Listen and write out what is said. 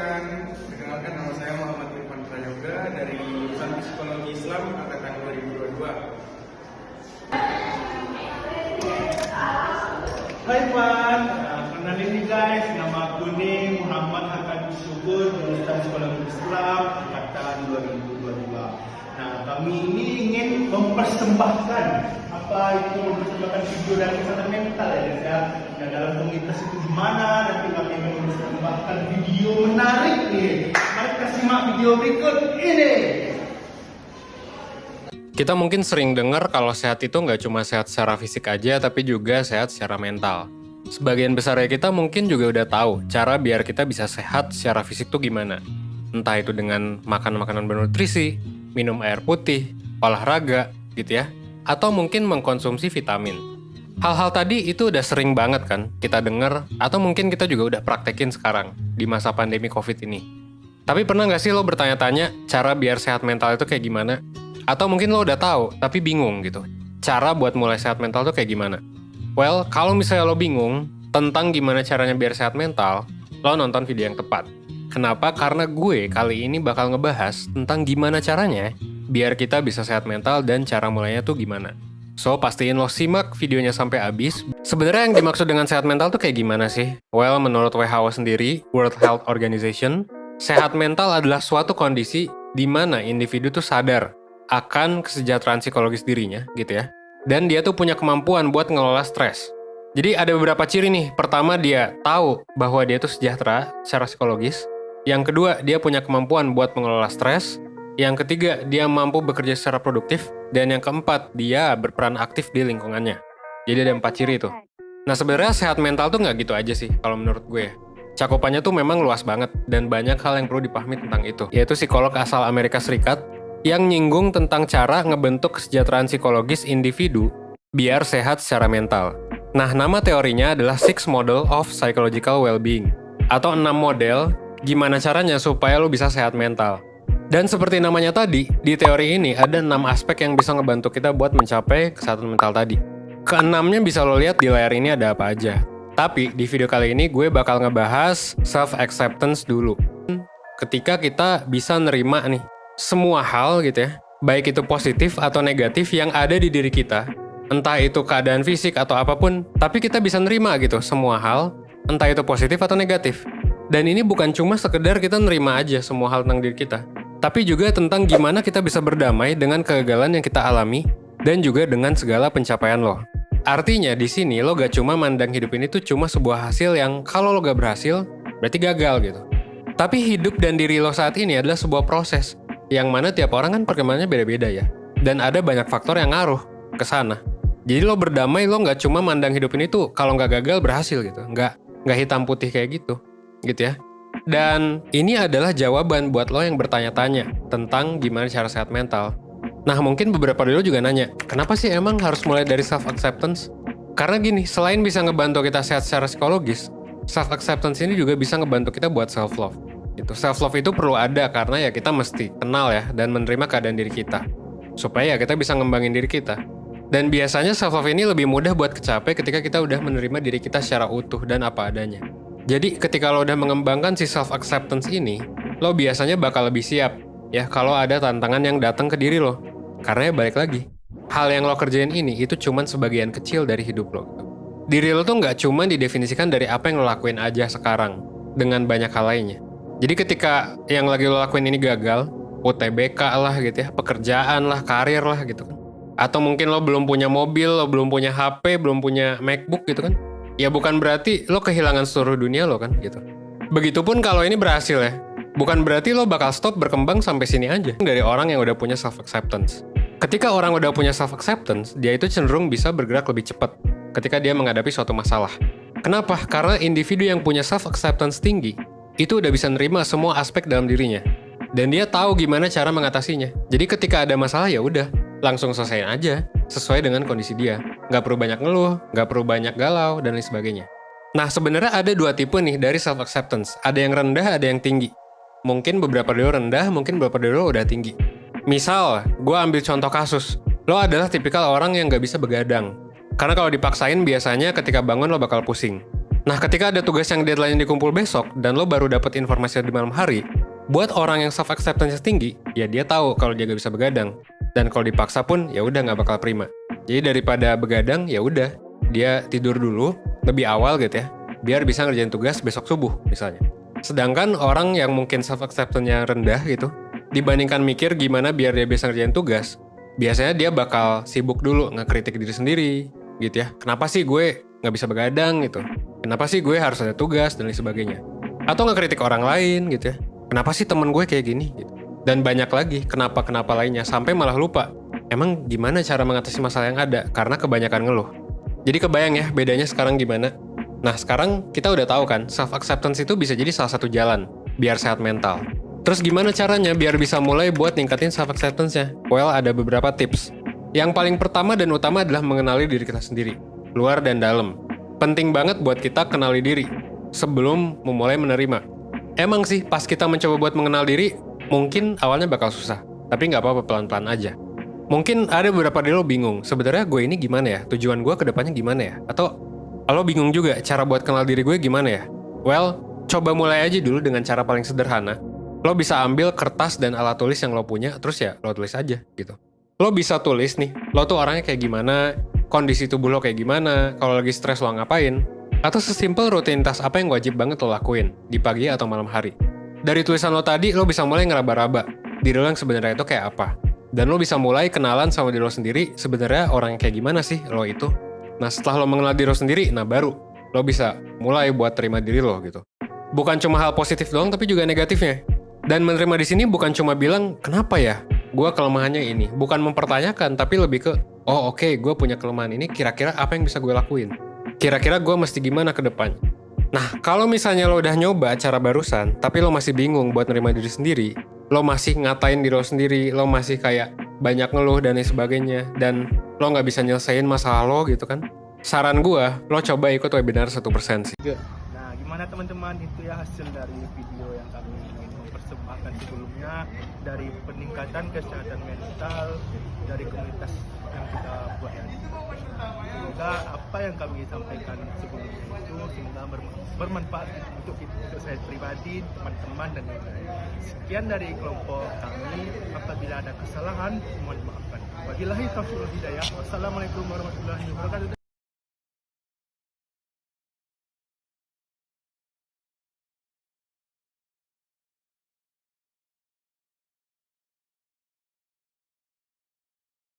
Perkenalkan nama saya Muhammad Irfan Prayoga dari jurusan Psikologi Islam angkatan 2022. Hai Pan, kenalin nih guys, nama aku nih Muhammad Hakan Syukur, jurusan Psikologi Islam angkatan 2022. Nah, kami ini ingin mempersembahkan mempersembahkan video dari kesehatan mental ya guys ya. Nah, dalam komunitas itu gimana? Nanti kami akan mempersembahkan video menarik nih. Mari kita simak video berikut ini. Kita mungkin sering dengar kalau sehat itu nggak cuma sehat secara fisik aja, tapi juga sehat secara mental. Sebagian besar ya kita mungkin juga udah tahu cara biar kita bisa sehat secara fisik tuh gimana. Entah itu dengan makan makanan bernutrisi, minum air putih, olahraga, gitu ya. Atau mungkin mengkonsumsi vitamin. Hal-hal tadi itu udah sering banget kan kita dengar, atau mungkin kita juga udah praktekin sekarang di masa pandemi COVID ini. Tapi pernah nggak sih lo bertanya-tanya cara biar sehat mental itu kayak gimana? Atau mungkin lo udah tahu, tapi bingung gitu. Cara buat mulai sehat mental tuh kayak gimana? Well, kalau misalnya lo bingung tentang gimana caranya biar sehat mental, lo nonton video yang tepat. Kenapa? Karena gue kali ini bakal ngebahas tentang gimana caranya biar kita bisa sehat mental dan cara mulainya tuh gimana. So, pastiin lo simak videonya sampai habis. Sebenarnya yang dimaksud dengan sehat mental tuh kayak gimana sih? Well, menurut WHO sendiri, World Health Organization, sehat mental adalah suatu kondisi di mana individu tuh sadar akan kesejahteraan psikologis dirinya, gitu ya. Dan dia tuh punya kemampuan buat ngelola stres. Jadi ada beberapa ciri nih. Pertama, dia tahu bahwa dia tuh sejahtera secara psikologis. Yang kedua, dia punya kemampuan buat mengelola stres. Yang ketiga, dia mampu bekerja secara produktif. Dan yang keempat, dia berperan aktif di lingkungannya. Jadi ada 4 ciri itu. Nah, sebenarnya sehat mental tuh nggak gitu aja sih, kalau menurut gue ya. Cakupannya tuh memang luas banget, dan banyak hal yang perlu dipahami tentang itu. Yaitu psikolog asal Amerika Serikat, yang nyinggung tentang cara ngebentuk kesejahteraan psikologis individu biar sehat secara mental. Nah, nama teorinya adalah 6 Model of Psychological Well-being, atau 6 model gimana caranya supaya lo bisa sehat mental. Dan seperti namanya tadi, di teori ini ada 6 aspek yang bisa ngebantu kita buat mencapai kesehatan mental tadi. Keenamnya bisa lo lihat di layar ini ada apa aja. Tapi di video kali ini gue bakal ngebahas self-acceptance dulu. Ketika kita bisa nerima nih, semua hal gitu ya, baik itu positif atau negatif yang ada di diri kita, entah itu keadaan fisik atau apapun, tapi kita bisa nerima gitu semua hal, entah itu positif atau negatif. Dan ini bukan cuma sekedar kita nerima aja semua hal tentang diri kita, tapi juga tentang gimana kita bisa berdamai dengan kegagalan yang kita alami, dan juga dengan segala pencapaian lo. Artinya di sini lo gak cuma mandang hidup ini tuh cuma sebuah hasil yang kalau lo gak berhasil, berarti gagal gitu. Tapi hidup dan diri lo saat ini adalah sebuah proses, yang mana tiap orang kan perkembangannya beda-beda ya. Dan ada banyak faktor yang ngaruh ke sana. Jadi lo berdamai, lo nggak cuma mandang hidup ini tuh kalau nggak gagal berhasil gitu. Nggak hitam putih kayak gitu ya. Dan ini adalah jawaban buat lo yang bertanya-tanya tentang gimana cara sehat mental. Nah, mungkin beberapa dari lo juga nanya, kenapa sih emang harus mulai dari self-acceptance? Karena gini, selain bisa ngebantu kita sehat secara psikologis, self-acceptance ini juga bisa ngebantu kita buat self-love. Gitu. Self-love itu perlu ada karena ya kita mesti kenal ya dan menerima keadaan diri kita. Supaya ya kita bisa ngembangin diri kita. Dan biasanya self-love ini lebih mudah buat kecapai ketika kita udah menerima diri kita secara utuh dan apa adanya. Jadi ketika lo udah mengembangkan si self-acceptance ini, lo biasanya bakal lebih siap ya kalau ada tantangan yang datang ke diri lo. Karena ya balik lagi, hal yang lo kerjain ini itu cuman sebagian kecil dari hidup lo. Diri lo tuh nggak cuma didefinisikan dari apa yang lo lakuin aja sekarang, dengan banyak hal lainnya. Jadi ketika yang lagi lo lakuin ini gagal, UTBK lah gitu ya, pekerjaan lah, karir lah gitu kan. Atau mungkin lo belum punya mobil, lo belum punya HP, belum punya MacBook gitu kan. Ya bukan berarti lo kehilangan seluruh dunia lo kan gitu. Begitupun kalau ini berhasil ya. Bukan berarti lo bakal stop berkembang sampai sini aja. Dari orang yang udah punya self-acceptance. Ketika orang udah punya self-acceptance, dia itu cenderung bisa bergerak lebih cepat ketika dia menghadapi suatu masalah. Kenapa? Karena individu yang punya self-acceptance tinggi, itu udah bisa nerima semua aspek dalam dirinya. Dan dia tahu gimana cara mengatasinya. Jadi ketika ada masalah ya udah, langsung selesaiin aja, sesuai dengan kondisi dia. Nggak perlu banyak ngeluh, nggak perlu banyak galau, dan lain sebagainya. Nah, sebenarnya ada 2 tipe nih dari self-acceptance. Ada yang rendah, ada yang tinggi. Mungkin beberapa dari lo rendah, mungkin beberapa dari lo udah tinggi. Misal, gue ambil contoh kasus. Lo adalah tipikal orang yang nggak bisa begadang. Karena kalau dipaksain biasanya ketika bangun lo bakal pusing. Nah, ketika ada tugas yang deadline dikumpul besok, dan lo baru dapat informasi di malam hari, buat orang yang self-acceptance tinggi, ya dia tahu kalau dia gak bisa begadang. Dan kalau dipaksa pun, ya udah gak bakal prima. Jadi daripada begadang, ya udah dia tidur dulu, lebih awal gitu ya, biar bisa ngerjain tugas besok subuh misalnya. Sedangkan orang yang mungkin self-acceptance-nya rendah gitu, dibandingkan mikir gimana biar dia bisa ngerjain tugas, biasanya dia bakal sibuk dulu ngekritik diri sendiri gitu ya. Kenapa sih gue nggak bisa begadang gitu? Kenapa sih gue harus ada tugas dan lain sebagainya? Atau ngekritik orang lain gitu ya. Kenapa sih temen gue kayak gini gitu? Dan banyak lagi kenapa-kenapa lainnya sampai malah lupa. Emang gimana cara mengatasi masalah yang ada? Karena kebanyakan ngeluh. Jadi kebayang ya bedanya sekarang gimana? Nah sekarang kita udah tahu kan, self-acceptance itu bisa jadi salah satu jalan biar sehat mental. Terus gimana caranya biar bisa mulai buat ningkatin self-acceptance-nya? Well, ada beberapa tips. Yang paling pertama dan utama adalah mengenali diri kita sendiri, luar dan dalam. Penting banget buat kita kenali diri sebelum memulai menerima. Emang sih pas kita mencoba buat mengenal diri, mungkin awalnya bakal susah. Tapi nggak apa-apa, pelan-pelan aja. Mungkin ada beberapa dari lo bingung, sebenarnya gue ini gimana ya? Tujuan gue ke depannya gimana ya? Atau lo bingung juga cara buat kenal diri gue gimana ya? Well, coba mulai aja dulu dengan cara paling sederhana. Lo bisa ambil kertas dan alat tulis yang lo punya, terus ya lo tulis aja gitu. Lo bisa tulis nih, lo tuh orangnya kayak gimana, kondisi tubuh lo kayak gimana, kalau lagi stres lo ngapain, atau sesimpel rutinitas apa yang wajib banget lo lakuin di pagi atau malam hari. Dari tulisan lo tadi, lo bisa mulai ngeraba-raba diri lo yang sebenarnya itu kayak apa. Dan lo bisa mulai kenalan sama diri lo sendiri, sebenarnya orang yang kayak gimana sih lo itu. Nah setelah lo mengenal diri lo sendiri, nah baru lo bisa mulai buat terima diri lo gitu. Bukan cuma hal positif doang, tapi juga negatifnya. Dan menerima di sini bukan cuma bilang, kenapa ya gue kelemahannya ini. Bukan mempertanyakan, tapi lebih ke, oh oke, gue punya kelemahan ini, kira-kira apa yang bisa gue lakuin? Kira-kira gue mesti gimana ke depan? Nah, kalau misalnya lo udah nyoba cara barusan, tapi lo masih bingung buat nerima diri sendiri, lo masih ngatain diri lo sendiri, lo masih kayak banyak ngeluh dan lain sebagainya, dan lo nggak bisa nyelesain masalah lo gitu kan? Saran gue, lo coba ikut webinar 1% sih. Nah, gimana teman-teman, itu ya hasil dari video yang kami mempersembahkan sebelumnya, dari peningkatan kesehatan mental dari komunitas yang kita buat ya. Semoga apa yang kami sampaikan sebelumnya itu semoga bermanfaat untuk saya pribadi, teman-teman dan lain-lain. Sekian dari kelompok kami. Apabila ada kesalahan, mohon dimaafkan. Wabillahi taufiq wal hidayah. Wassalamualaikum warahmatullahi wabarakatuh.